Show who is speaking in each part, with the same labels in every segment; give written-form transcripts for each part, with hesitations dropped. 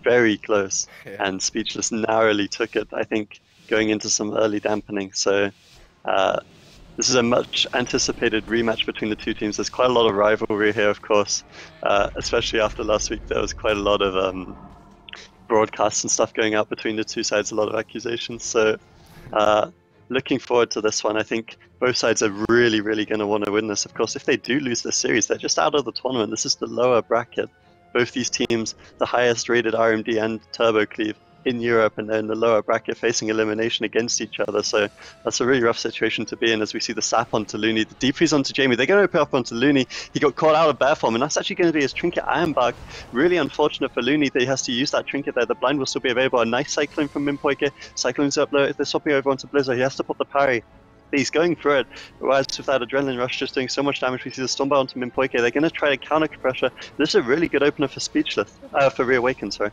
Speaker 1: very close,
Speaker 2: Yeah.
Speaker 1: and Speechless narrowly took it, I think, going into some early dampening. So this is a much anticipated rematch between the two teams. There's quite a lot of rivalry here, of course, especially after last week. There was quite a lot of broadcasts and stuff going out between the two sides, a lot of accusations. So looking forward to this one. I think both sides are really, really going to want to win this. Of course, if they do lose this series, they're just out of the tournament. This is the lower bracket. Both these teams, the highest rated RMD and Turbo Cleave in Europe, and they're in the lower bracket facing elimination against each other. So that's a really rough situation to be in as we see the sap onto Looney, the deep freeze onto Jamie. They're going to open up onto Looney. He got caught out of bear form, and that's actually going to be his trinket Iron Bark. Really unfortunate for Looney that he has to use that trinket there. The blind will still be available. A nice cycling from Minpoike. Cycling's up low. They're swapping over onto Blizzard. He has to put the parry. He's going through it. Whereas with that Adrenaline Rush just doing so much damage, we see the Stormbow onto Minpoike. They're going to try to counter pressure. This is a really good opener for Speechless, for Reawakened, sorry.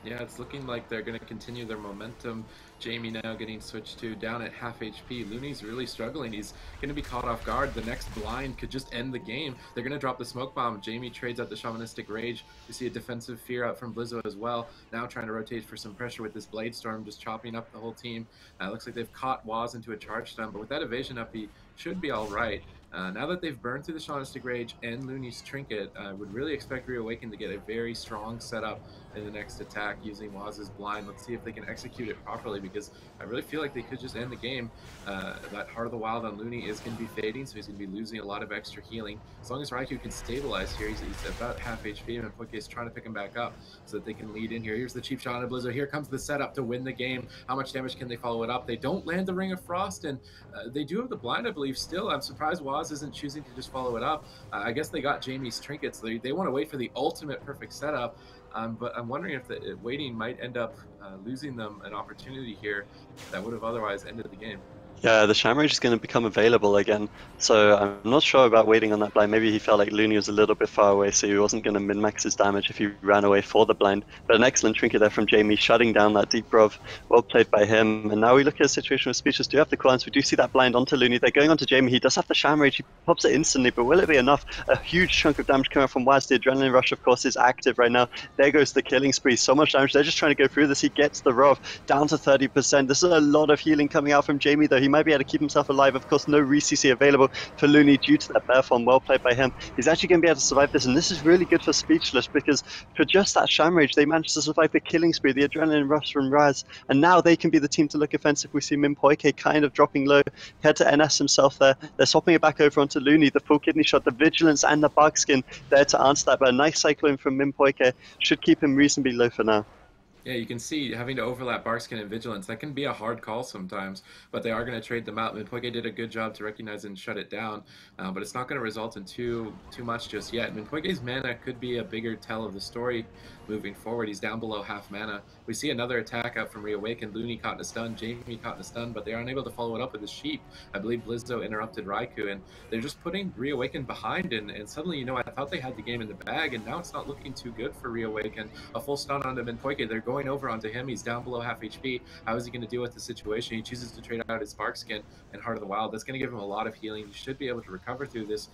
Speaker 2: Yeah, it's looking like they're going to continue their momentum. Jamie now getting switched to down at half HP. Looney's really struggling. He's going to be caught off guard. The next blind could just end the game. They're going to drop the smoke bomb. Jamie trades out the Shamanistic Rage. We see a defensive fear out from Blizzo as well. Now trying to rotate for some pressure with this Blade Storm, just chopping up the whole team. Looks like they've caught Waz into a charge stun, but with that evasion up, he should be all right. Now that they've burned through the Shamanistic Rage and Looney's Trinket, I would really expect Reawakened to get a very strong setup in the next attack using Waz's blind. Let's see if they can execute it properly, because I really feel like they could just end the game. That Heart of the Wild on Looney is going to be fading, so he's going to be losing a lot of extra healing. As long as Raikou can stabilize here, he's about half HP, and Poke is trying to pick him back up so that they can lead in here. Here's the cheap shot on Blizzard. Here comes the setup to win the game. How much damage can they follow it up? They don't land the Ring of Frost, and they do have the blind, I believe, still. I'm surprised Waz isn't choosing to just follow it up. I guess they got Jamie's trinkets. They want to wait for the ultimate perfect setup. But I'm wondering if the waiting might end up losing them an opportunity here that would have otherwise ended the game.
Speaker 1: Yeah, the Shamrage is going to become available again, so I'm not sure about waiting on that blind. Maybe he felt like Looney was a little bit far away, so he wasn't going to min-max his damage if he ran away for the blind. But an excellent trinket there from Jamie, shutting down that deep rov. Well played by him. And now we look at a situation where Speechless do have the cooldowns. We do see that blind onto Looney. They're going onto Jamie. He does have the Shamrage. He pops it instantly, but will it be enough? A huge chunk of damage coming out from Waz. The Adrenaline Rush, of course, is active right now. There goes the killing spree. So much damage. They're just trying to go through this. He gets the rov down to 30%. This is a lot of healing coming out from Jamie, though. He might be able to keep himself alive. Of course, no re-CC available for Looney due to that bear form. Well played by him. He's actually going to be able to survive this, and this is really good for Speechless, because for just that Shamrage, they managed to survive the killing spree, the Adrenaline Rush from Raz, and now they can be the team to look offensive. We see Minpoike kind of dropping low. Head to NS himself there. They're swapping it back over onto Looney. The full kidney shot, the Vigilance, and the Bug Skin there to answer that, but a nice cyclone from Minpoike should keep him reasonably low for now.
Speaker 2: Yeah, you can see having to overlap Barkskin and Vigilance, that can be a hard call sometimes, but they are going to trade them out. Minpoike did a good job to recognize and shut it down, but it's not going to result in too much just yet. Minpoike's mana could be a bigger tell of the story moving forward. He's down below half mana. We see another attack out from Reawakened. Looney caught in a stun, Jamie caught in a stun, but they are unable to follow it up with a sheep. I believe Blizzo interrupted Raikou, and they're just putting Reawakened behind, and suddenly, you know, I thought they had the game in the bag, and now it's not looking too good for Reawakened. A full stun onto Minpoike. They're going over onto him. He's down below half HP. How is he going to deal with the situation? He chooses to trade out his Sparkskin and Heart of the Wild. That's going to give him a lot of healing. He should be able to recover through this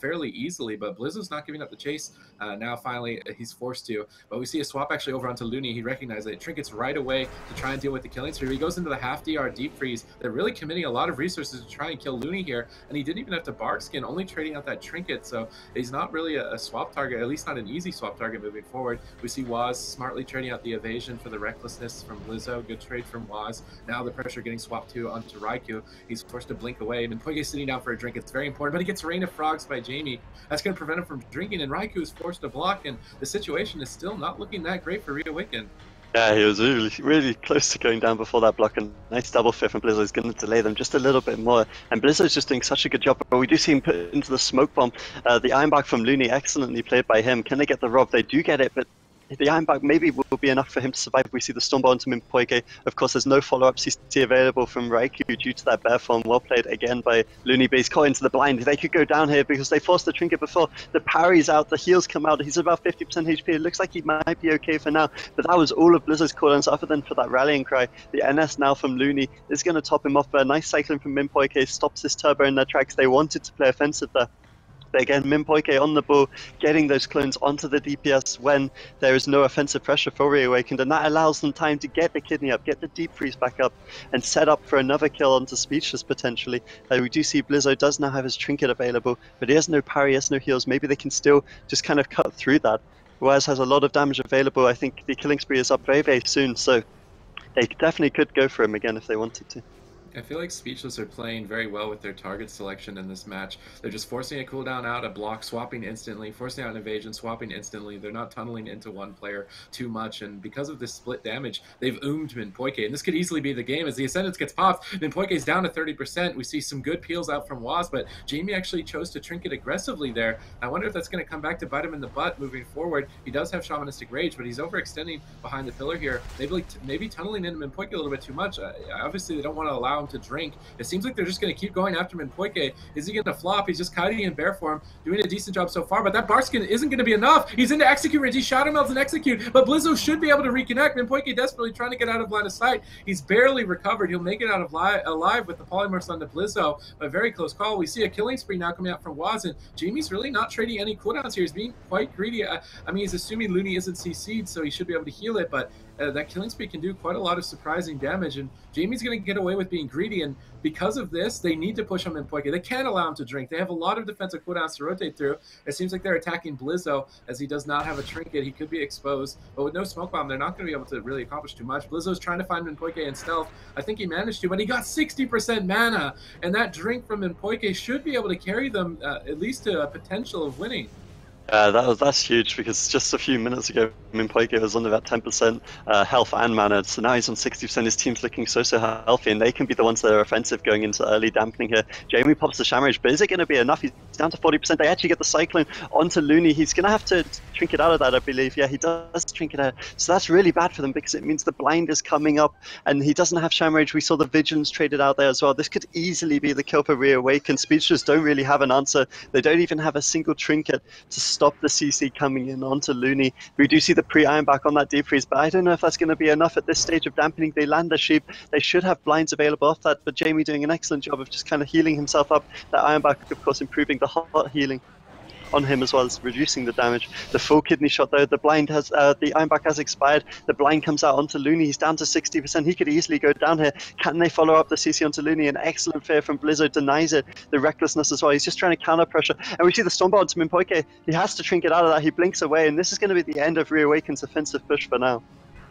Speaker 2: fairly easily, but Blizzo's not giving up the chase. Now finally he's forced to, but we see a swap actually over onto Looney. He recognized it. Trinkets right away to try and deal with the killing spree. He goes into the half DR deep freeze. They're really committing a lot of resources to try and kill Looney here, and he didn't even have to Barkskin, only trading out that trinket, so he's not really a swap target, at least not an easy swap target moving forward. We see Waz smartly trading out the evasion for the recklessness from Blizzo. Good trade from Waz. Now the pressure getting swapped to onto Raikou. He's forced to blink away, and Poige is sitting down for a drink. It's very important, but he gets Rain of Frogs by Jamie. That's going to prevent him from drinking, and Raikou is forced to block, and the situation is still not looking that great for Reawakened.
Speaker 1: Yeah, he was really, really close to going down before that block, and nice double fifth, and Blizzo is going to delay them just a little bit more. And Blizzo's just doing such a good job, but we do see him put into the smoke bomb. The Iron Bark from Looney, excellently played by him. Can they get the rob? They do get it, but the Iron Bark maybe will be enough for him to survive. We see the Stormbow onto Minpoike. Of course, there's no follow-up CC available from Raikou due to that bear form. Well played again by Looney, but he's caught into the blind. They could go down here because they forced the trinket before. The parry's out, the heals come out. He's about 50% HP. It looks like he might be okay for now, but that was all of Blizzard's cooldowns other than for that rallying cry. The NS now from Looney is going to top him off, but a nice cycling from Minpoike stops this turbo in their tracks. They wanted to play offensive there. But again, Minpoike on the ball, getting those clones onto the DPS when there is no offensive pressure for Reawakened, and that allows them time to get the kidney up, get the deep freeze back up, and set up for another kill onto Speechless potentially. We do see Blizzo does now have his trinket available, but he has no parry, he has no heals. Maybe they can still just kind of cut through that. Whereas has a lot of damage available. I think the killing spree is up very, very soon, so they definitely could go for him again if they wanted to.
Speaker 2: I feel like Speechless are playing very well with their target selection in this match. They're just forcing a cooldown out, a block, swapping instantly, forcing out an evasion, swapping instantly. They're not tunneling into one player too much, and because of this split damage, they've oomed Minpoike, and this could easily be the game. As the Ascendance gets popped, Minpoike's down to 30%. We see some good peels out from Waz, but Jamie actually chose to trinket aggressively there. I wonder if that's going to come back to bite him in the butt moving forward. He does have Shamanistic Rage, but he's overextending behind the pillar here. Maybe tunneling into Minpoike a little bit too much. Obviously, they don't want to allow him to drink. It seems like they're just going to keep going after Minpoike. Is he going to flop? He's just kiting in bear form, doing a decent job so far, but that bar skin isn't going to be enough. He's into execute range. He shadow melts and execute, but Blizzo should be able to reconnect. Minpoike desperately trying to get out of line of sight. He's barely recovered. He'll make it out of alive with the polymorphs on the Blizzo. A very close call. We see a killing spree now coming out from Waz, and Jamie's really not trading any cooldowns here. He's being quite greedy. I mean, he's assuming Looney isn't CC'd, so he should be able to heal it, but that killing spree can do quite a lot of surprising damage, and Jamie's going to get away with being greedy, and because of this, they need to push him in Minpoike. They can't allow him to drink. They have a lot of defensive cooldowns to rotate through. It seems like they're attacking Blizzo, as he does not have a trinket. He could be exposed, but with no smoke bomb, they're not going to be able to really accomplish too much. Blizzo's trying to find Minpoike in stealth. I think he managed to, but he got 60% mana, and that drink from Minpoike should be able to carry them at least to a potential of winning.
Speaker 1: That's huge, because just a few minutes ago, Minpoike was on about 10% health and mana, so now he's on 60%. His team's looking so healthy, and they can be the ones that are offensive going into early dampening here. Jamie pops the Shamrage, but is it going to be enough? He's down to 40%. They actually get the Cyclone onto Looney. He's going to have to trinket out of that, I believe. Yeah, he does trinket out. So that's really bad for them, because it means the blind is coming up, and he doesn't have Shamrage. We saw the Vigilance traded out there as well. This could easily be the kill for Reawakened. Speechless don't really have an answer. They don't even have a single trinket to stop the CC coming in onto Looney. We do see the pre-iron back on that deep freeze, but I don't know if that's going to be enough at this stage of dampening. They land the sheep. They should have blinds available off that, but Jamie doing an excellent job of just kind of healing himself up. That iron back, of course, improving the hot healing on him as well as reducing the damage. The full kidney shot though, the blind has the ironback has expired. The blind comes out onto Looney. He's down to 60%. He could easily go down here. Can they follow up the CC onto Looney? An excellent fear from Blizzo denies it. The recklessness as well. He's just trying to counter pressure. And we see the Stormbolt onto Minpoike. He has to trinket out of that. He blinks away, and this is going to be the end of Reawakened's offensive push for now.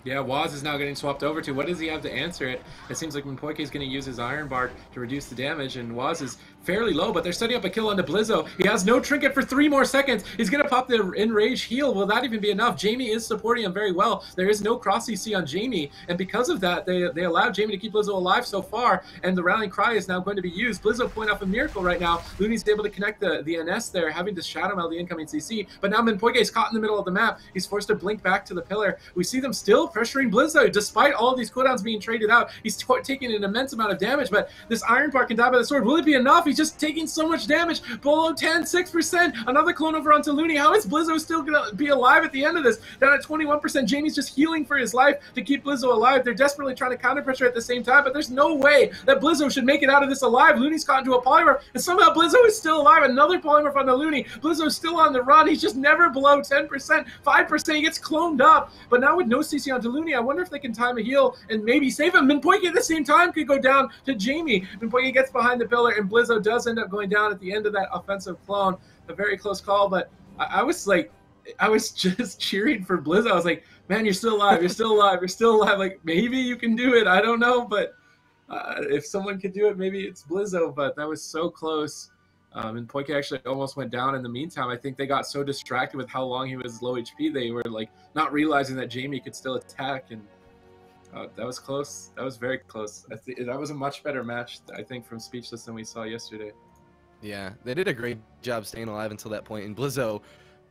Speaker 2: Yeah, Waz is now getting swapped over to. What does he have to answer it? It seems like Minpoike is going to use his Iron Bark to reduce the damage, and Waz is fairly low, but they're setting up a kill onto Blizzo. He has no trinket for 3 more seconds. He's going to pop the Enrage heal. Will that even be enough? Jamie is supporting him very well. There is no cross CC on Jamie, and because of that, they allowed Jamie to keep Blizzo alive so far, and the Rallying Cry is now going to be used. Blizzo pulling off a miracle right now. Looney's able to connect the NS there, having to shadow meld the incoming CC, but now Minpoike is caught in the middle of the map. He's forced to blink back to the pillar. We see them still pressuring Blizzo. Despite all these cooldowns being traded out, he's taking an immense amount of damage, but this Iron Bark can die by the sword. Will it be enough? He's just taking so much damage. Below 10, 6%. Another clone over onto Looney. How is Blizzo still going to be alive at the end of this? Down at 21%. Jamie's just healing for his life to keep Blizzo alive. They're desperately trying to counter pressure at the same time, but there's no way that Blizzo should make it out of this alive. Looney's caught into a polymorph, and somehow Blizzo is still alive. Another polymorph on the Looney. Blizzo's still on the run. He's just never below 10%. 5%. He gets cloned up, but now with no CC onto Looney, I wonder if they can time a heal and maybe save him. Minpoike at the same time could go down to Jamie. Minpoike gets behind the pillar, and Blizzo does end up going down at the end of that offensive clone. A very close call, but I was just cheering for Blizzo. I was like, man, you're still alive. You're still alive. You're still alive. Like, maybe you can do it. I don't know, but if someone could do it, maybe it's Blizzo, but that was so close. And Minpoike actually almost went down in the meantime. I think they got so distracted with how long he was low HP, they were like not realizing that Jamie could still attack, and that was close. That was very close. That was a much better match, I think, from Speechless than we saw yesterday.
Speaker 3: Yeah, they did a great job staying alive until that point, and Blizzo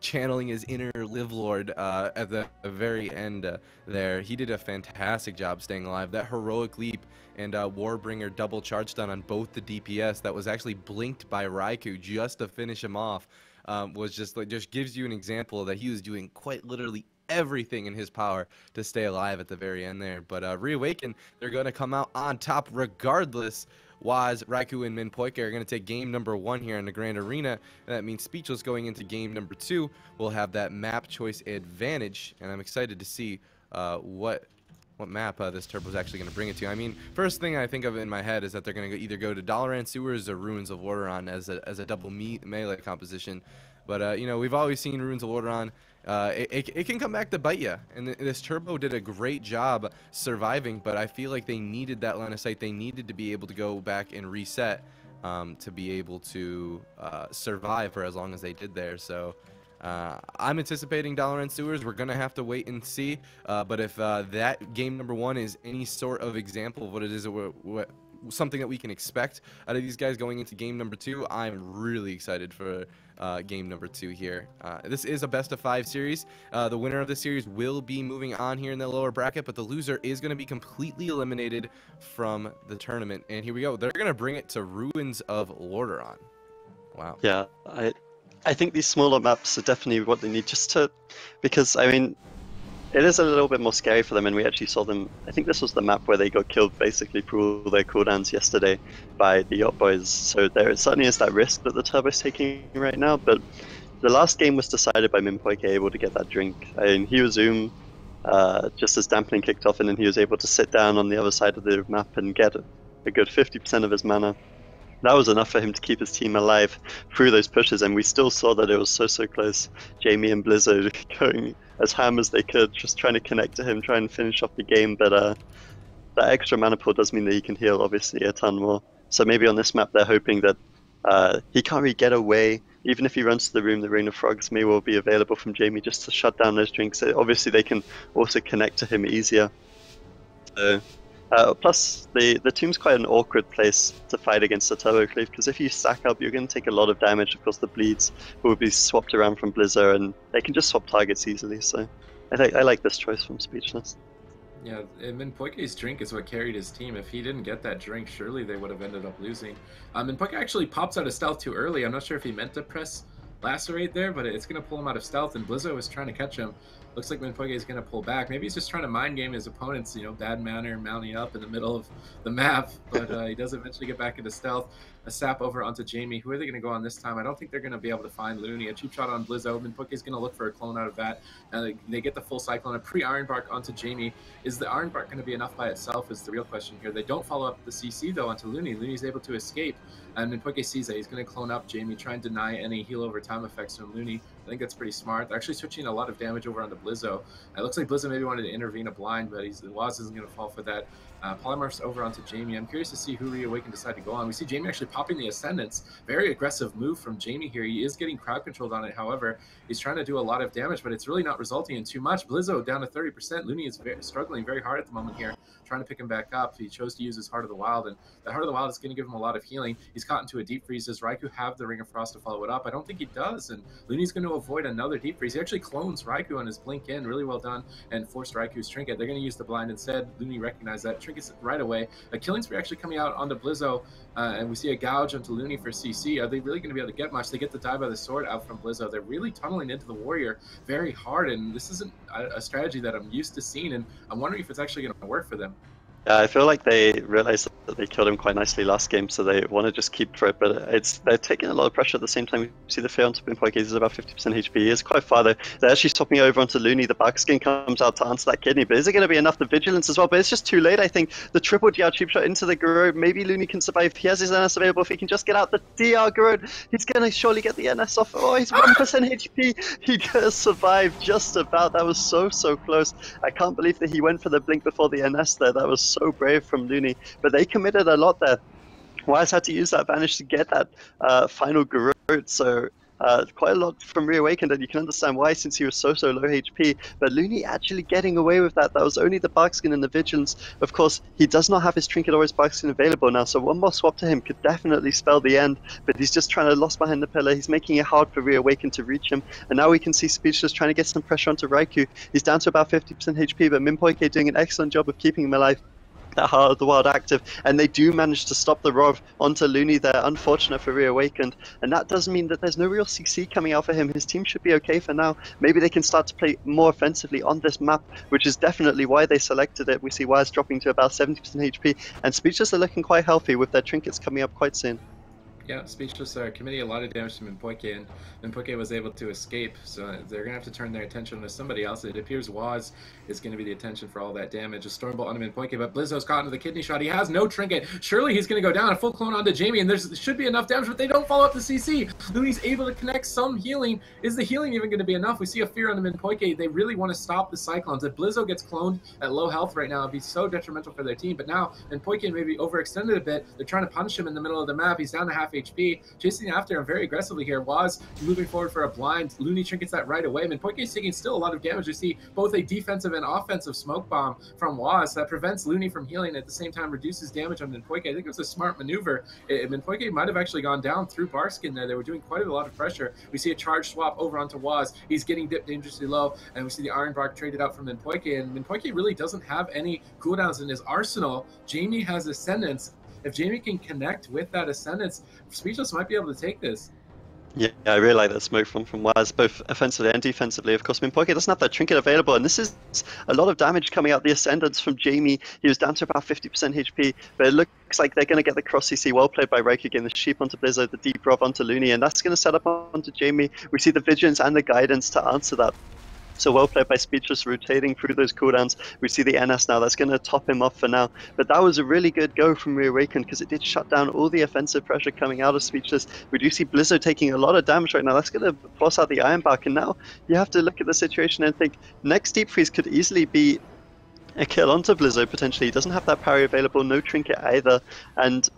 Speaker 3: channeling his inner Live Lord at the very end there. He did a fantastic job staying alive. That heroic leap and Warbringer double charge stun on both the DPS that was actually blinked by Raikou just to finish him off was just gives you an example that he was doing quite literally everything in his power to stay alive at the very end there. But Reawakened, they're going to come out on top regardless. Waz, Raikou, and Minpoike are going to take game number 1 here in the Grand Arena. And that means Speechless going into game number 2 will have that map choice advantage. And I'm excited to see what map this Turbo is actually going to bring it to. I mean, first thing I think of in my head is that they're going to either go to Dalaran Sewers or Ruins of Lordaeron as a double melee composition. But, you know, we've always seen Ruins of Lordaeron. It can come back to bite you. And this Turbo did a great job surviving, but I feel like they needed that line of sight. They needed to be able to go back and reset to be able to survive for as long as they did there. So I'm anticipating Dalaran Sewers. We're going to have to wait and see. But if that game number 1 is any sort of example of what it is, something that we can expect out of these guys going into game number 2, I'm really excited for game number 2 here. This is a best of 5 series. The winner of the series will be moving on here in the lower bracket, but the loser is going to be completely eliminated from the tournament. And here we go. They're going to bring it to Ruins of Lordaeron. Wow.
Speaker 1: Yeah, I think these smaller maps are definitely what they need, just to, because I mean, it is a little bit more scary for them, and we actually saw them. I think this was the map where they got killed basically for all their cooldowns yesterday by the Yacht Boys. So there certainly is that risk that the Turbo's taking right now. But the last game was decided by Minpoike able to get that drink. I mean, he was Zoom just as dampening kicked off, and then he was able to sit down on the other side of the map and get a good 50% of his mana. That was enough for him to keep his team alive through those pushes, and we still saw that it was so close. Jamie and Blizzo going as ham as they could, just trying to connect to him, try and finish off the game, but that extra mana pool does mean that he can heal, obviously, a ton more. So maybe on this map they're hoping that he can't really get away. Even if he runs to the room, the Rain of Frogs may well be available from Jamie just to shut down those drinks. Obviously they can also connect to him easier. So, plus, the team's quite an awkward place to fight against the Turbo Cleave, because if you stack up, you're going to take a lot of damage. Of course, the bleeds will be swapped around from Blizzo, and they can just swap targets easily. So, I like this choice from Speechless.
Speaker 2: Yeah, Minpoike's drink is what carried his team. If he didn't get that drink, surely they would have ended up losing. Minpoike actually pops out of stealth too early. I'm not sure if he meant to press Lacerate there, but it's going to pull him out of stealth, and Blizzo was trying to catch him. Looks like Minpoike is going to pull back. Maybe he's just trying to mind game his opponents, you know, bad manner, mounting up in the middle of the map. But he does eventually get back into stealth. A sap over onto Jamie. Who are they going to go on this time? I don't think they're going to be able to find Looney. A cheap shot on Blizzo. Minpoike is going to look for a clone out of that. They get the full Cyclone. A pre-Iron Bark onto Jamie. Is the Iron Bark going to be enough by itself is the real question here. They don't follow up the CC, though, onto Looney. Looney's able to escape. And Minpoike sees that. He's going to clone up Jamie, try and deny any heal over time effects from Looney. I think that's pretty smart. They're actually switching a lot of damage over onto Blizzo. It looks like Blizzo maybe wanted to intervene a blind, but Waz isn't going to fall for that. Polymorphs over onto Jamie. I'm curious to see who Reawakened decide to go on. We see Jamie actually popping the Ascendance. Very aggressive move from Jamie here. He is getting crowd controlled on it. However, he's trying to do a lot of damage, but it's really not resulting in too much. Blizzo down to 30%. Looney is struggling very hard at the moment here, trying to pick him back up. He chose to use his Heart of the Wild, and the Heart of the Wild is going to give him a lot of healing. He's caught into a Deep Freeze. Does Raikou have the Ring of Frost to follow it up? I don't think he does, and Looney's going to avoid another Deep Freeze. He actually clones Raikou on his Blink in. Really well done, and forced Raikou's Trinket. They're going to use the blind instead. Looney recognized that. Trinket's right away. A Killing Spree actually coming out onto Blizzo, and we see a gouge onto Looney for CC. Are they really going to be able to get much? They get the Die by the Sword out from Blizzo. They're really tunneling into the Warrior very hard, and this isn't a strategy that I'm used to seeing, and I'm wondering if it's actually going to work for them.
Speaker 1: Yeah, I feel like they realized that they killed him quite nicely last game, so they want to just keep for it, but they're taking a lot of pressure at the same time. We see the fear onto Minpoike is about 50% HP. He is quite far though. They're actually swapping over onto Looney. The Bark Skin comes out to answer that kidney, but is it going to be enough? The Vigilance as well, but it's just too late, I think. The triple DR cheap shot into the Garrod. Maybe Looney can survive. He has his NS available. If he can just get out the DR Garrod, he's going to surely get the NS off. Oh, he's 1% HP. He does survive just about. That was so close. I can't believe that he went for the blink before the NS there. That was so brave from Looney, but they committed a lot there. Wise had to use that advantage to get that final Garrod, so quite a lot from Reawakened, and you can understand why, since he was so low HP. But Looney actually getting away with that. That was only the Barkskin and the Vigilance. Of course, he does not have his Trinket or his Barkskin available now, so one more swap to him could definitely spell the end, but he's just trying to lost behind the pillar. He's making it hard for Reawakened to reach him, and now we can see Speechless trying to get some pressure onto Raikou. He's down to about 50% HP, but Minpoike doing an excellent job of keeping him alive. that Heart of the Wild active, and they do manage to stop the Rov onto Looney there. Unfortunate for Reawakened, and that does mean that there's no real CC coming out for him. His team should be okay for now. Maybe they can start to play more offensively on this map, which is definitely why they selected it. We see Waz dropping to about 70% HP, and Speechless are looking quite healthy with their trinkets coming up quite soon.
Speaker 2: Yeah, Speechless are committing a lot of damage to Minpoke, and Minpoke was able to escape, so they're going to have to turn their attention to somebody else. It appears Waz is going to be the attention for all that damage. A Stormbolt onto Minpoke, but Blizzo's caught into the kidney shot. He has no trinket. Surely he's going to go down. A full clone onto Jamie, and there should be enough damage, but they don't follow up the CC. Looney's able to connect some healing. Is the healing even going to be enough? We see a fear on the Minpoke. They really want to stop the Cyclones. If Blizzo gets cloned at low health right now, it'd be so detrimental for their team, but now Minpoke maybe overextended a bit. They're trying to punish him in the middle of the map. He's down to half HP. Chasing after him very aggressively here. Waz moving forward for a blind. Looney trinkets that right away. Minpoke is taking still a lot of damage. We see both a defensive and offensive smoke bomb from Waz that prevents Looney from healing, at the same time reduces damage on Minpoke. I think it was a smart maneuver. Minpoke might have actually gone down through Barskin there. They were doing quite a lot of pressure. We see a charge swap over onto Waz. He's getting dipped dangerously low, and we see the Iron Bark traded out from Minpoke, and Minpoke really doesn't have any cooldowns in his arsenal. Jamie has Ascendance. If Jamie can connect with that Ascendance, Speechless might be able to take this.
Speaker 1: Yeah, I really like that smoke from Waz, both offensively and defensively. Of course, Minpoke doesn't have that trinket available, and this is a lot of damage coming out the Ascendance from Jamie. He was down to about 50% HP, but it looks like they're going to get the cross CC. Well played by Raikou, getting the sheep onto Blizzo, the deep Rov onto Looney, and that's going to set up onto Jamie. We see the Vigilance and the Guidance to answer that. So well played by Speechless, rotating through those cooldowns. We see the NS now, that's going to top him off for now. But that was a really good go from Reawakened, because it did shut down all the offensive pressure coming out of Speechless. We do see Blizzo taking a lot of damage right now. That's going to force out the Iron Bark, and now you have to look at the situation and think, next Deep Freeze could easily be a kill onto Blizzo potentially. He doesn't have that parry available, no trinket either, and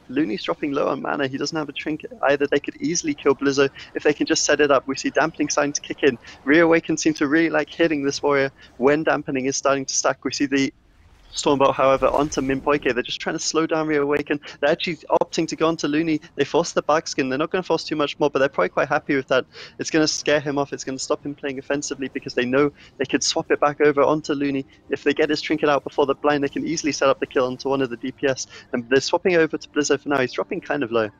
Speaker 1: Looney's dropping low on mana. He doesn't have a trinket either. They could easily kill Blizzo if they can just set it up. We see dampening starting to kick in. Reawakened seem to really like hitting this warrior when dampening is starting to stack. We see the Stormbolt, however, onto Minpoke. They're just trying to slow down Reawaken. They're actually opting to go onto Looney. They force the Barkskin. They're not going to force too much more, but they're probably quite happy with that. It's going to scare him off. It's going to stop him playing offensively, because they know they could swap it back over onto Looney. If they get his trinket out before the blind, they can easily set up the kill onto one of the DPS. And they're swapping over to Blizzo for now. He's dropping kind of low.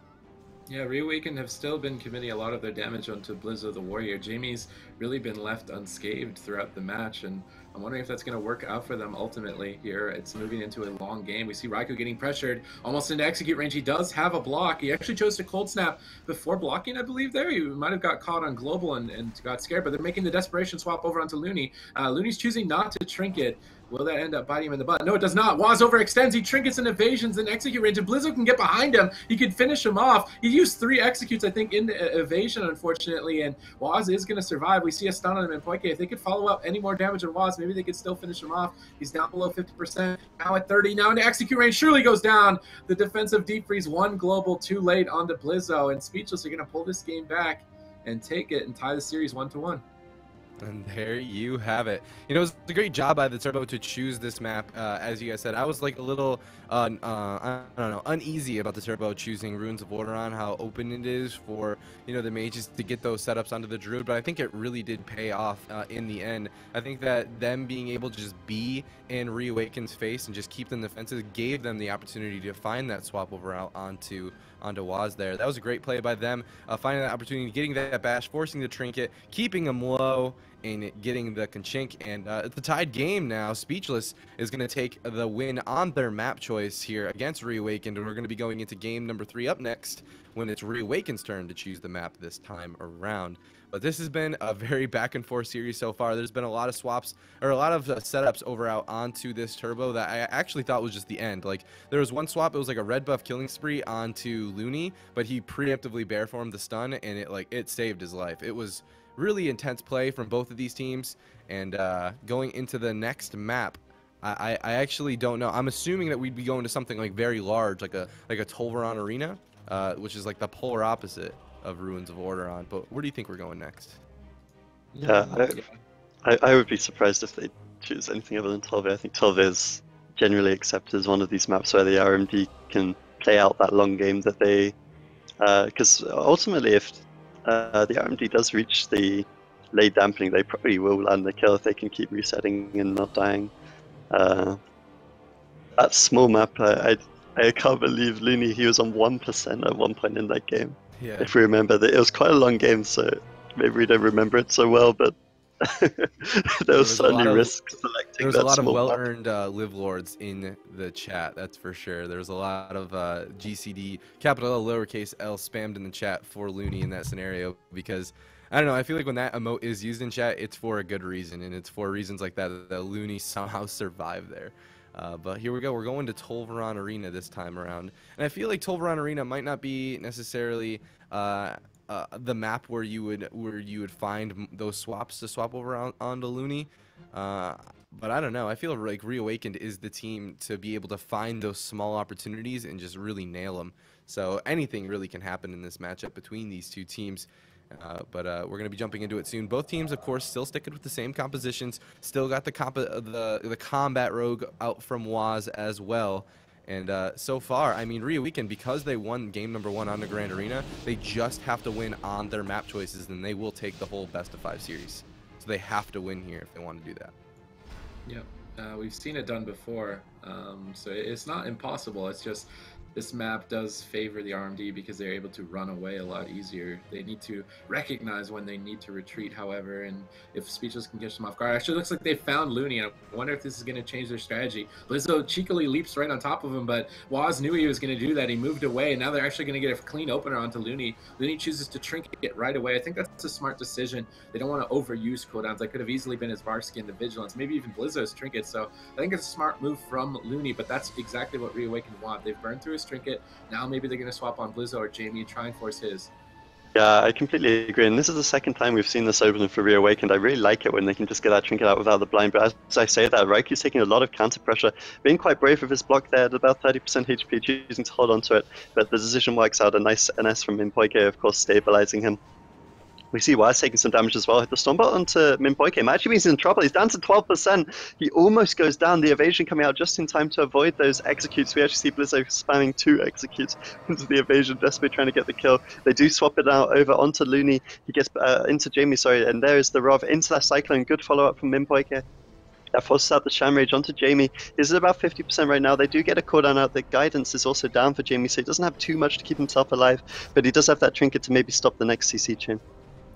Speaker 2: Yeah, Reawakened have still been committing a lot of their damage onto Blizzo the Warrior. Jamie's really been left unscathed throughout the match, and I'm wondering if that's going to work out for them ultimately here. It's moving into a long game. We see Raikou getting pressured almost into execute range. He does have a block. He actually chose to cold snap before blocking, I believe, there. He might have got caught on global and got scared, but they're making the desperation swap over onto Looney. Looney's choosing not to trinket. Will that end up biting him in the butt? No, it does not. Waz overextends. He trinkets and evasions and execute range, and Blizzo can get behind him. He could finish him off. He used 3 executes, I think, in the evasion, unfortunately, and Waz is going to survive. We see a stun on him in Minpoke. If they could follow up any more damage on Waz, maybe they could still finish him off. He's down below 50%. Now at 30. Now into execute range. Surely goes down. The defensive deep freeze, 1 global, too late onto Blizzo, and Speechless are going to pull this game back and take it and tie the series 1-1.
Speaker 3: And there you have it. You know, it was a great job by the Turbo to choose this map. As you guys said, I was like a little, I don't know, uneasy about the Turbo choosing Ruins of Orderon, how open it is for, you know, the mages to get those setups onto the Druid, but I think it really did pay off in the end. I think that them being able to just be in Reawakened's face and just keep them defensive gave them the opportunity to find that swap over out onto Waz there. That was a great play by them, finding that opportunity, getting that bash, forcing the trinket, keeping them low, and getting the Kanchink. And it's a tied game now. Speechless is going to take the win on their map choice here against Reawakened, and we're going to be going into game number 3 up next, when it's Reawakened's turn to choose the map this time around. But this has been a very back and forth series so far. There's been a lot of swaps, or a lot of setups over out onto this Turbo that I actually thought was just the end. Like, there was one swap, it was like a red buff killing spree onto Looney, but he preemptively bear formed the stun, and it saved his life. It was really intense play from both of these teams. And going into the next map, I actually don't know. I'm assuming that we'd be going to something like very large, like a Tolvaron Arena, which is like the polar opposite of Ruins of Orderon. But where do you think we're going next?
Speaker 1: Yeah, I would be surprised if they choose anything other than Tolve. I think Tolve is generally accepted as one of these maps where the RMD can play out that long game that they, because ultimately if the RMD does reach the late dampening, they probably will land the kill if they can keep resetting and not dying. That small map, I can't believe Looney, he was on 1% at one point in that game.
Speaker 3: Yeah.
Speaker 1: If we remember that, it was quite a long game, so maybe we don't remember it so well, but there was certainly risk selecting
Speaker 3: there was a lot of
Speaker 1: small map.
Speaker 3: well-earned live lords in the chat, that's for sure. There was a lot of GCD, capital L, lowercase l, spammed in the chat for Looney in that scenario, because I don't know, I feel like when that emote is used in chat, it's for a good reason, and it's for reasons like that that Looney somehow survived there. But here we go, we're going to Tolvaron Arena this time around, and I feel like Tolvaron Arena might not be necessarily the map where you would find those swaps to swap over onto Looney, but I don't know, I feel like Reawakened is the team to be able to find those small opportunities and just really nail them. So anything really can happen in this matchup between these two teams. But we're going to be jumping into it soon. Both teams, of course, still sticking with the same compositions. Still got the combat rogue out from Waz as well. And so far, I mean, Reawakened, because they won game number 1 on the Grand Arena, they just have to win on their map choices, and they will take the whole best of 5 series. So they have to win here if they want to do that.
Speaker 2: Yep, we've seen it done before, so it's not impossible. It's just this map does favor the RMD because they're able to run away a lot easier. They need to recognize when they need to retreat, however, and if Speechless can catch them off guard. Actually, looks like they found Looney, and I wonder if this is going to change their strategy. Blizzo cheekily leaps right on top of him, but Waz knew he was going to do that. He moved away, and now they're actually going to get a clean opener onto Looney. Looney chooses to trinket it right away. I think that's a smart decision. They don't want to overuse cooldowns. That could have easily been his Varskin, the Vigilance, maybe even Blizzo's trinket. So I think it's a smart move from Looney, but that's exactly what Reawakened want. They've burned through his trinket. Now maybe they're going to swap on Blizzo or Jamie and try and force his.
Speaker 1: Yeah, I completely agree, and this is the second time we've seen this opener for Reawakened. I really like it when they can just get that trinket out without the blind, but as I say that, Raikyu's taking a lot of counter pressure, being quite brave with his block there at about 30% HP, choosing to hold on to it, but the decision works out. A nice NS from Minpoike, of course, stabilizing him. We see Waz taking some damage as well. Hit the Stormbolt onto Minpoike. Actually means he's in trouble. He's down to 12%. He almost goes down. The evasion coming out just in time to avoid those executes. We actually see Blizzo spamming 2 executes into the evasion, desperately trying to get the kill. They do swap it out over onto Looney. He gets into Jamie, sorry, and there is the Rov into that Cyclone. Good follow-up from Minpoike. That forces out the Sham Rage onto Jamie. He's at about 50% right now. They do get a cooldown out. The guidance is also down for Jamie, so he doesn't have too much to keep himself alive, but he does have that trinket to maybe stop the next CC chain.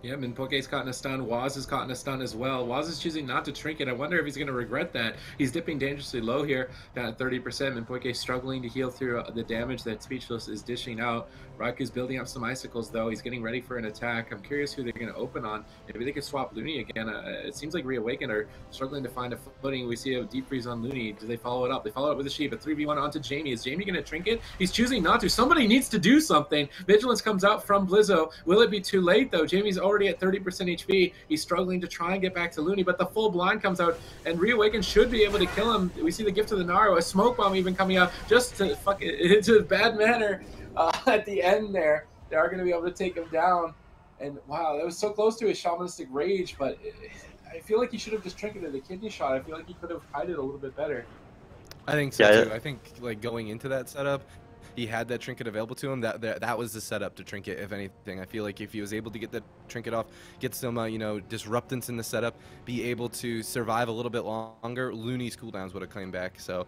Speaker 2: Yeah, Minpoke's caught in a stun. Waz is caught in a stun as well. Waz is choosing not to trinket. I wonder if he's going to regret that. He's dipping dangerously low here, down at 30%. Minpoke struggling to heal through the damage that Speechless is dishing out. Raikyu's building up some icicles, though. He's getting ready for an attack. I'm curious who they're going to open on. Maybe they could swap Looney again. It seems like Reawakened are struggling to find a footing. We see a deep freeze on Looney. Do they follow it up? They follow it with a sheep. A 3v1 onto Jamie. Is Jamie going to trinket? He's choosing not to. Somebody needs to do something. Vigilance comes out from Blizzo. Will it be too late, though? Jamie's already at 30% HP. He's struggling to try and get back to Looney, but the full blind comes out, and Reawakened should be able to kill him. We see the gift of the Naro, a smoke bomb even coming out just to fuck it into a bad manner at the end there. They are going to be able to take him down, and wow, that was so close to his shamanistic rage, but I feel like he should have just trinketed a kidney shot. I feel like he could have hided a little bit better.
Speaker 3: I think so too. I think like going into that setup, he had that trinket available to him. That was the setup to trinket, if anything. I feel like if he was able to get that trinket off, get some you know, disruptance in the setup, be able to survive a little bit longer, Looney's cooldowns would have come back. So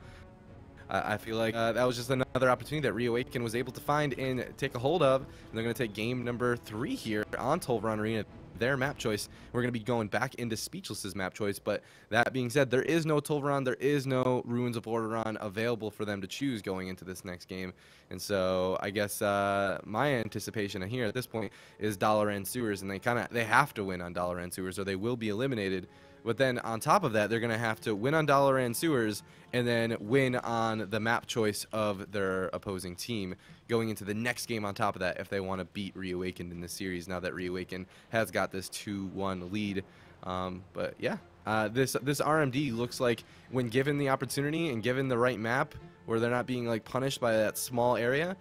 Speaker 3: I feel like that was just another opportunity that Reawakened was able to find and take a hold of. And they're going to take game number 3 here on Tolvaron Arena. Their map choice. We're going to be going back into Speechless's map choice, but that being said, there is no Tolvaron, there is no Ruins of Orderon available for them to choose going into this next game, and so I guess my anticipation here at this point is Dalaran Sewers, and they have to win on Dalaran Sewers or they will be eliminated. But then on top of that, they're going to have to win on Dalaran Sewers and then win on the map choice of their opposing team going into the next game on top of that if they want to beat Reawakened in this series now that Reawakened has got this 2-1 lead. But yeah, this RMD looks like when given the opportunity and given the right map where they're not being like punished by that small area,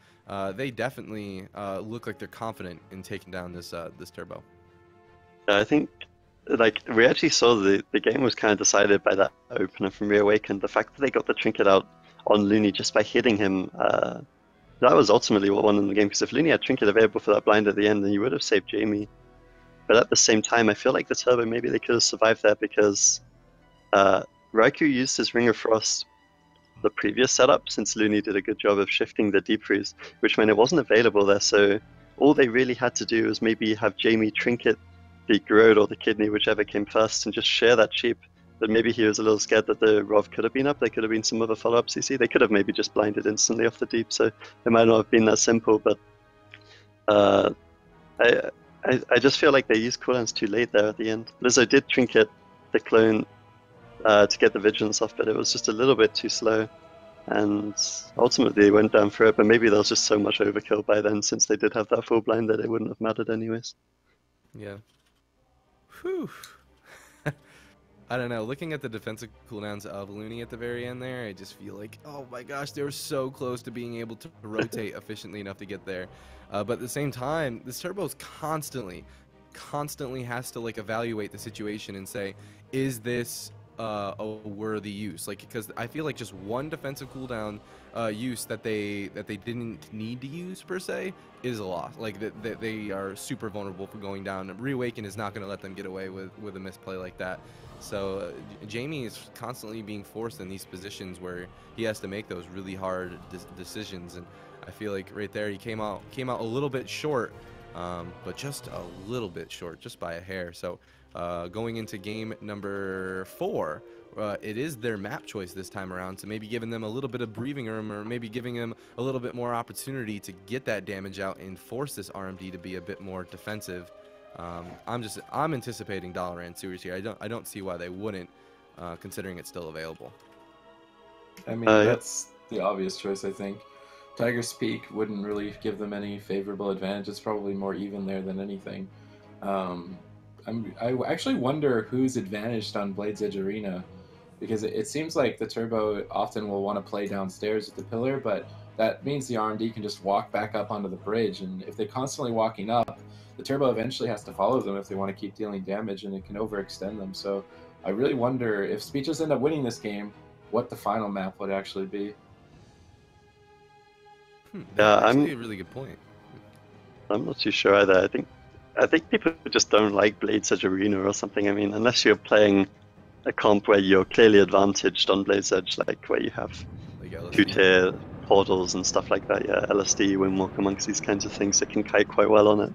Speaker 3: they definitely look like they're confident in taking down this turbo.
Speaker 1: I think like we actually saw the game was kind of decided by that opener from Reawakened. The fact that they got the trinket out on Looney just by hitting him, that was ultimately what won in the game, because if Looney had trinket available for that blind at the end, then you would have saved Jamie. But at the same time, I feel like the turbo, maybe they could have survived there because Raikou used his Ring of Frost the previous setup, since Looney did a good job of shifting the deep freeze, which meant it wasn't available there. So all they really had to do was maybe have Jamie trinket the Grode or the Kidney, whichever came first, and just share that sheep. But maybe he was a little scared that the Rov could have been up. There could have been some other follow-up CC. They could have maybe just blinded instantly off the deep, so it might not have been that simple. But I just feel like they used cooldowns too late there at the end. Blizzo did trinket the clone to get the vigilance off, but it was just a little bit too slow. And ultimately they went down for it, but maybe there was just so much overkill by then, since they did have that full blind, that it wouldn't have mattered anyways.
Speaker 3: Yeah. Whew. I don't know. Looking at the defensive cooldowns of Looney at the very end there, I just feel like, oh my gosh, they were so close to being able to rotate efficiently enough to get there. But at the same time, this Turbo's constantly has to like evaluate the situation and say, is this a worthy use? Like, because I feel like just one defensive cooldown use that they didn't need to use per se is a loss. Like that they are super vulnerable for going down. Reawakened is not going to let them get away with a misplay like that. So Jamie is constantly being forced in these positions where he has to make those really hard decisions, and I feel like right there he came out a little bit short, but just a little bit short, just by a hair. So going into game number 4, it is their map choice this time around, so maybe giving them a little bit of breathing room, or maybe giving them a little bit more opportunity to get that damage out and force this RMD to be a bit more defensive. I'm anticipating Dalaran Sewers here. I don't see why they wouldn't, considering it's still available.
Speaker 2: I mean, that's the obvious choice, I think. Tiger's Peak wouldn't really give them any favorable advantage. It's probably more even there than anything. I actually wonder who's advantaged on Blade's Edge Arena, because it seems like the Turbo often will want to play downstairs with the pillar, but that means the R&D can just walk back up onto the bridge, and if they're constantly walking up, the Turbo eventually has to follow them if they want to keep dealing damage, and it can overextend them. So I really wonder, if Speeches end up winning this game, what the final map would actually be.
Speaker 3: That's actually a really good point.
Speaker 1: I'm not too sure either. I think people just don't like Blade's Edge Arena or something. I mean, unless you're playing a comp where you're clearly advantaged on Blade's Edge, like where you have like 2-tier portals and stuff like that. Yeah, LSD, Windwalk, amongst these kinds of things that can kite quite well on it.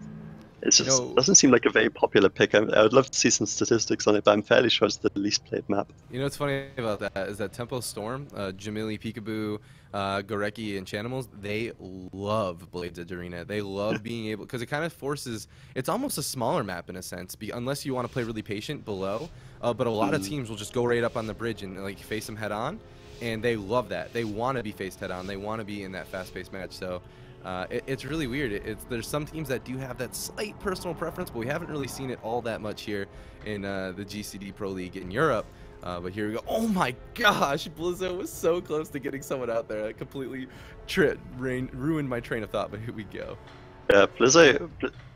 Speaker 1: It just doesn't seem like a very popular pick. I would love to see some statistics on it, but I'm fairly sure it's the least played map.
Speaker 3: You know what's funny about that is that Tempo Storm, Jamili, Peekaboo, Goreki, and Chanimals, they love Blades Edge Arena. They love being able, because it kind of forces, it's almost a smaller map in a sense, unless you want to play really patient below, but a lot of teams will just go right up on the bridge and like face them head on, and they love that. They want to be faced head on. They want to be in that fast-paced match. So it's really weird. There's some teams that do have that slight personal preference, but we haven't really seen it all that much here in the GCD Pro League in Europe. But here we go. Oh my gosh, Blizzo was so close to getting someone out there. I completely ruined my train of thought, but here we go.
Speaker 1: Yeah, Blizzo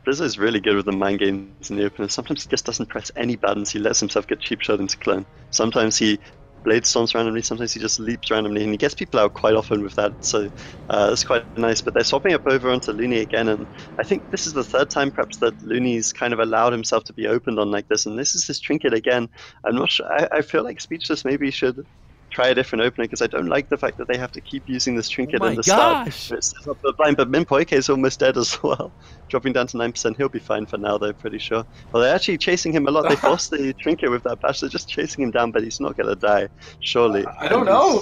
Speaker 1: is really good with the mind games in the opener. Sometimes he just doesn't press any buttons. He lets himself get cheap shot into clone. Sometimes he blade storms randomly, sometimes he just leaps randomly, and he gets people out quite often with that, so that's quite nice. But they're swapping up over onto Looney again, and I think this is the third time perhaps that Looney's kind of allowed himself to be opened on like this, and this is his trinket again. I'm not sure, I feel like Speechless maybe should try a different opener, because I don't like the fact that they have to keep using this trinket in the start. It sets up the blind, but Minpoike is almost dead as well. Dropping down to 9%, he'll be fine for now though, pretty sure. Well, they're actually chasing him a lot. They forced the trinket with that bash, they're just chasing him down, but he's not gonna die, surely.
Speaker 2: I don't know.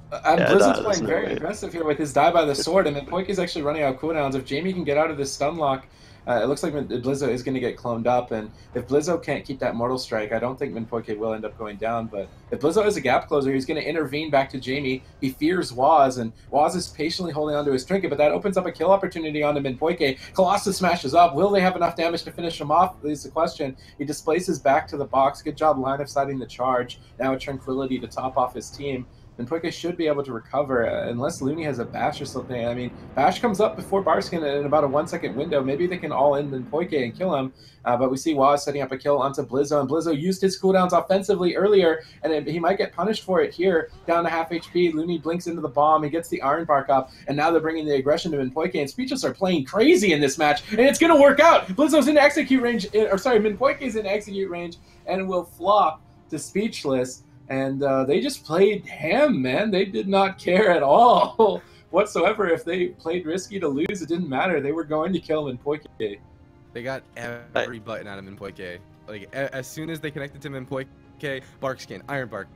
Speaker 2: Blizzard's playing very aggressive here with his die by the sword, and Minpoike is actually running out cooldowns. If Jamie can get out of this stun lock, it looks like Blizzo is going to get cloned up, and if Blizzo can't keep that Mortal Strike, I don't think Minpoike will end up going down, but if Blizzo is a gap closer, he's going to intervene back to Jamie. He fears Waz, and Waz is patiently holding onto his trinket, but that opens up a kill opportunity onto Minpoike. Colossus smashes up. Will they have enough damage to finish him off is the question. He displaces back to the box. Good job line of sighting the charge. Now a Tranquility to top off his team. Minpoike should be able to recover, unless Looney has a bash or something. I mean, bash comes up before Barskin in about a 1-second window. Maybe they can all in Minpoike and kill him. But we see Waz setting up a kill onto Blizzo, and Blizzo used his cooldowns offensively earlier, and he might get punished for it here. Down to half HP, Looney blinks into the bomb, he gets the Iron Bark up, and now they're bringing the aggression to Minpoike, and Speechless are playing crazy in this match, and it's going to work out! Blizzo's in execute range, or sorry, Minpoike is in execute range, and will flop to Speechless. and they just played ham, man. They did not care at all whatsoever. If they played risky to lose, it didn't matter. They were going to kill Minpoike.
Speaker 3: They got every button out of Minpoike. Like, as soon as they connected to Minpoike, Bark Skin, Iron Bark,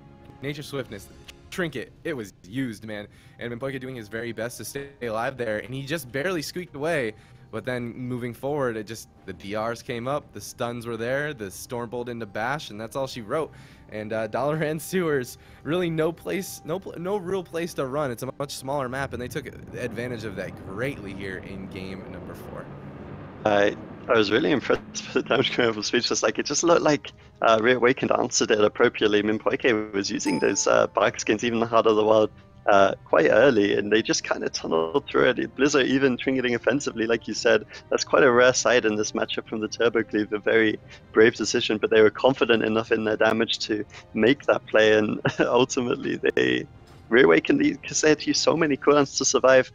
Speaker 3: Nature Swiftness, Trinket, it was used, man. And Minpoike doing his very best to stay alive there, and he just barely squeaked away. But then moving forward, the DRs came up, the stuns were there, the Stormbolt into Bash, and that's all she wrote. And Dalaran Sewers, really no real place to run. It's a much smaller map, and they took advantage of that greatly here in game number 4.
Speaker 1: I was really impressed with the damage coming out from Speechless. Like, it just looked like Reawakened answered it appropriately. Minpoike was using those bark skins, even the Heart of the Wild, quite early, and they just kind of tunneled through it. Blizzard even trinketing offensively, like you said. That's quite a rare sight in this matchup from the Turbo Cleave. A very brave decision, but they were confident enough in their damage to make that play, and ultimately they Reawakened because they had to use so many cooldowns to survive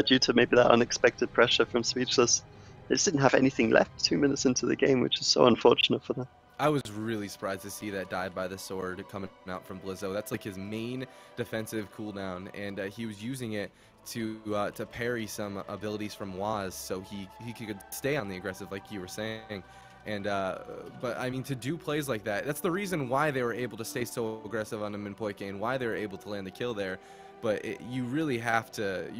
Speaker 1: due to maybe that unexpected pressure from Speechless. They just didn't have anything left 2 minutes into the game, which is so unfortunate for them.
Speaker 3: I was really surprised to see that dive by the sword coming out from Blizzo. That's like his main defensive cooldown, and he was using it to parry some abilities from Waz, so he could stay on the aggressive, like you were saying. And but I mean, to do plays like that, that's the reason why they were able to stay so aggressive on Minpoike and why they were able to land the kill there. But you really have to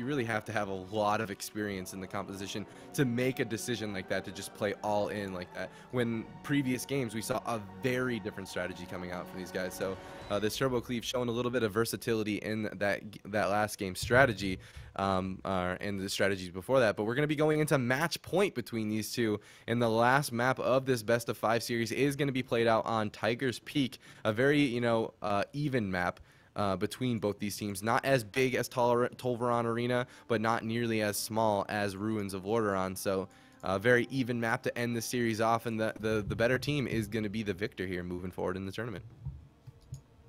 Speaker 3: have a lot of experience in the composition to make a decision like that, to just play all in like that. When previous games we saw a very different strategy coming out from these guys. So this Turbo Cleave showing a little bit of versatility in that last game strategy, and the strategies before that. But we're going to be going into match point between these two, and the last map of this best of 5 series is going to be played out on Tiger's Peak, a very even map. Between both these teams, not as big as Tolvaron Arena, but not nearly as small as Ruins of Lordaeron. So very even map to end the series off, and the better team is going to be the victor here moving forward in the tournament.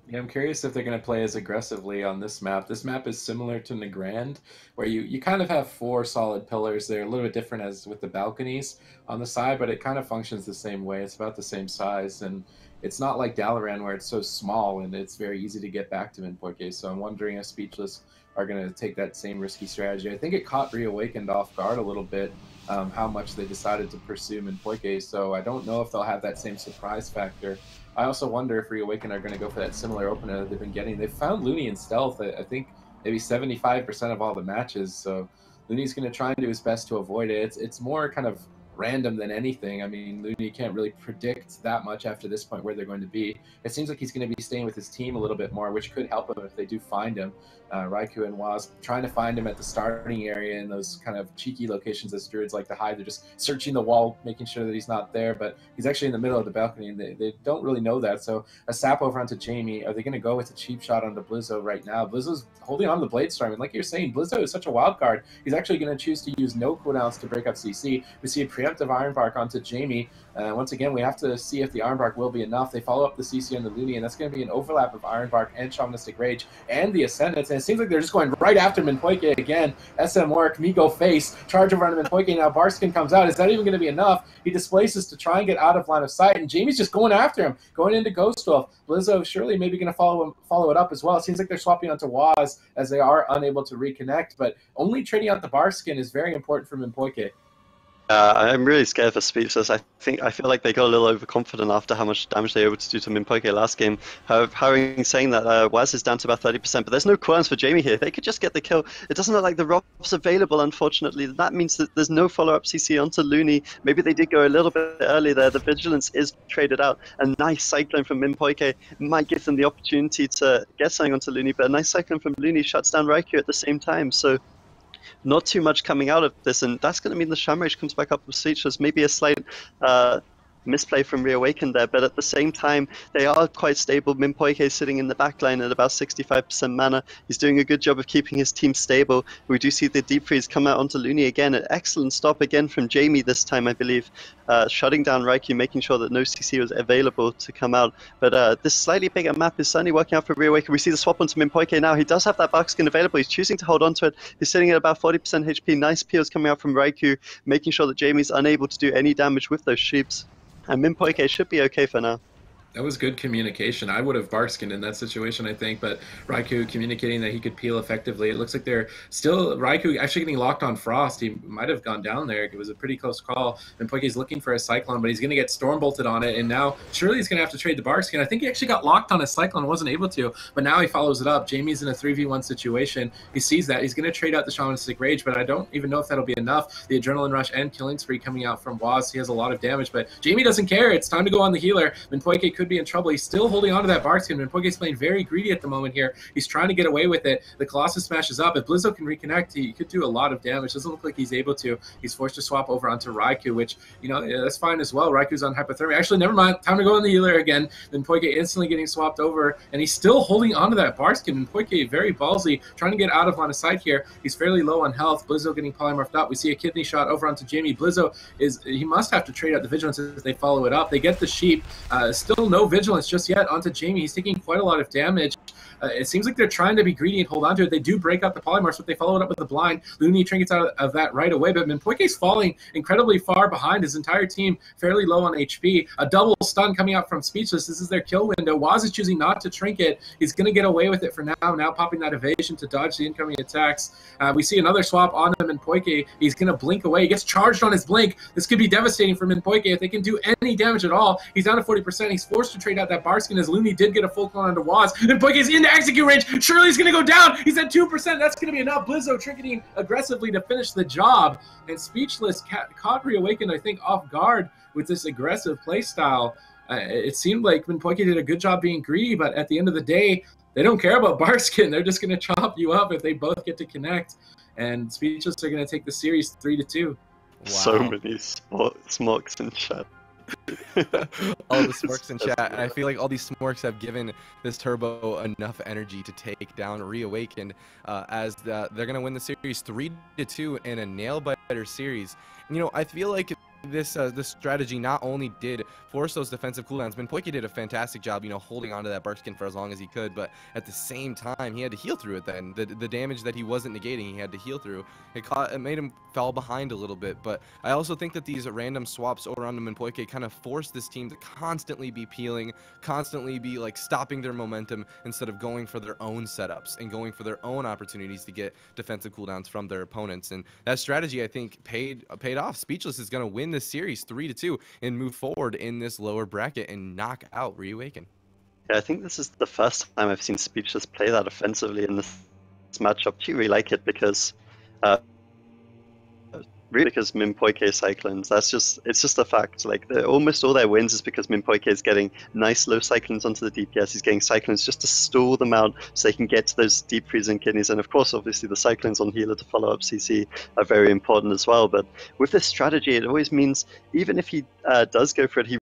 Speaker 2: Yeah, I'm curious if they're going to play as aggressively on this map. This map is similar to Nagrand, where you kind of have 4 solid pillars. They're a little bit different as with the balconies on the side, but it kind of functions the same way. It's about the same size, and it's not like Dalaran where it's so small and it's very easy to get back to Minpoike. So I'm wondering if Speechless are going to take that same risky strategy. I think it caught Reawakened off guard a little bit, how much they decided to pursue Minpoike. So I don't know if they'll have that same surprise factor. I also wonder if Reawakened are going to go for that similar opener that they've been getting. They've found Looney in stealth, I think maybe 75% of all the matches. So Looney's going to try and do his best to avoid it. It's more kind of random than anything. I mean, Looney can't really predict that much after this point where they're going to be. It seems like he's going to be staying with his team a little bit more, which could help him if they do find him. Raikou and Waz trying to find him at the starting area in those kind of cheeky locations as druids like to hide. They're just searching the wall, making sure that he's not there, but he's actually in the middle of the balcony, and they don't really know that. So a sap over onto Jamie. Are they going to go with a cheap shot onto Blizzo right now? Blizzo's holding on to the Bladestorm, and like you're saying, Blizzo is such a wild card. He's actually going to choose to use no cooldowns to break up CC. We see a preemptive Ironbark onto Jamie. Once again, we have to see if the Ironbark will be enough. They follow up the CC on the Looney, and that's going to be an overlap of Ironbark and Shamanistic Rage and the Ascendants. And it seems like they're just going right after Minpoike again. SM work, Migo face, charge over on Minpoike. Now Barskin comes out. Is that even going to be enough? He displaces to try and get out of line of sight, and Jamie's just going after him, going into Ghost Wolf. Blizzo surely maybe going to follow it up as well. It seems like they're swapping onto Waz as they are unable to reconnect, but only trading out the Barskin is very important for Minpoike.
Speaker 1: I'm really scared for Speechless. I feel like they got a little overconfident after how much damage they were able to do to Minpoike last game. Saying that Waz is down to about 30%, but there's no cooldowns for Jamie here. They could just get the kill. It doesn't look like the rob's available, unfortunately. That means that there's no follow-up CC onto Looney. Maybe they did go a little bit early there. The Vigilance is traded out. A nice cyclone from Minpoike might give them the opportunity to get something onto Looney, but a nice cyclone from Looney shuts down Raikou at the same time. So not too much coming out of this, and that's going to mean the Shamrage comes back up with Speechless. Maybe a slight misplay from Reawakened there, but at the same time, they are quite stable. Minpoike is sitting in the back line at about 65% mana. He's doing a good job of keeping his team stable. We do see the Deep Freeze come out onto Looney again. An excellent stop again from Jamie this time, I believe. Shutting down Raikou, making sure that no CC was available to come out. But this slightly bigger map is certainly working out for Reawakened. We see the swap onto Minpoike now. He does have that Buckskin available. He's choosing to hold on to it. He's sitting at about 40% HP. Nice peels coming out from Raikou, making sure that Jamie's unable to do any damage with those sheeps. And Minpoike should be okay for now.
Speaker 2: That was good communication. I would have Barkskin in that situation, I think, but Raikou communicating that he could peel effectively. It looks like they're still, Raikou actually getting locked on Frost. He might have gone down there. It was a pretty close call. And Poike's looking for a Cyclone, but he's going to get Storm Bolted on it. And now surely he's going to have to trade the Barkskin. I think he actually got locked on a Cyclone and wasn't able to, but now he follows it up. Jamie's in a 3v1 situation. He sees that. He's going to trade out the Shamanistic Rage, but I don't even know if that'll be enough. The Adrenaline Rush and Killing Spree coming out from Waz. He has a lot of damage, but Jamie doesn't care. It's time to go on the healer. Minpoike could be in trouble. He's still holding on to that Barkskin. Minpoike's playing very greedy at the moment here. He's trying to get away with it. The Colossus smashes up. If Blizzo can reconnect, he could do a lot of damage. Doesn't look like he's able to. He's forced to swap over onto Raikou, which, you know, that's fine as well. Raikou's on hypothermia. Actually, never mind. Time to go on the healer again. Minpoike instantly getting swapped over, and he's still holding on to that Barkskin. Minpoike very ballsy, trying to get out of line of sight here. He's fairly low on health. Blizzo getting polymorphed up. We see a kidney shot over onto Jamie. Blizzo he must have to trade out the Vigilance as they follow it up. They get the sheep. Still no Vigilance just yet onto Jamie. He's taking quite a lot of damage. It seems like they're trying to be greedy and hold on to it. They do break up the polymorphs, but they follow it up with the blind. Looney trinkets out of that right away, but Minpoike's falling incredibly far behind. His entire team fairly low on HP. A double stun coming out from Speechless. This is their kill window. Waz is choosing not to trinket. He's going to get away with it for now popping that evasion to dodge the incoming attacks. We see another swap on him, Minpoike. He's going to blink away. He gets charged on his blink. This could be devastating for Minpoike if they can do any damage at all. He's down to 40%. He's forced to trade out that Barskin as Looney did get a full clone onto Waz. Minpoike's into execute range. Surely he's going to go down. He's at 2%. That's going to be enough. Blizzo trinketing aggressively to finish the job. And Speechless caught Reawakened, I think, off guard with this aggressive play style. It seemed like Minpoike did a good job being greedy, but at the end of the day, they don't care about Barskin. They're just going to chop you up if they both get to connect. And Speechless are going to take the series 3-2.
Speaker 1: Wow. So many smokes in chat.
Speaker 3: All the smorks in chat, and I feel like all these smorks have given this Turbo enough energy to take down Reawakened, as they're gonna win the series 3-2 in a nail biter series. And, you know, I feel like this strategy not only did force those defensive cooldowns, Minpoike did a fantastic job, you know, holding onto that Barkskin for as long as he could, but at the same time, he had to heal through it then. The damage that he wasn't negating, he had to heal through. It made him fall behind a little bit, but I also think that these random swaps over onto Minpoike kind of forced this team to constantly be peeling, constantly be, like, stopping their momentum instead of going for their own setups and going for their own opportunities to get defensive cooldowns from their opponents. And that strategy, I think, paid off. Speechless is going to win this series 3-2 and move forward in this lower bracket and knock out Reawakened.
Speaker 1: Yeah, I think this is the first time I've seen Speechless play that offensively in this matchup. I really like it because Minpoike cyclones. It's just a fact. Like, almost all their wins is because Minpoike is getting nice low cyclones onto the DPS. He's getting cyclones just to stall them out so they can get to those deep freezing kidneys. And of course, obviously, the cyclones on healer to follow up CC are very important as well. But with this strategy, it always means even if he does go for it, he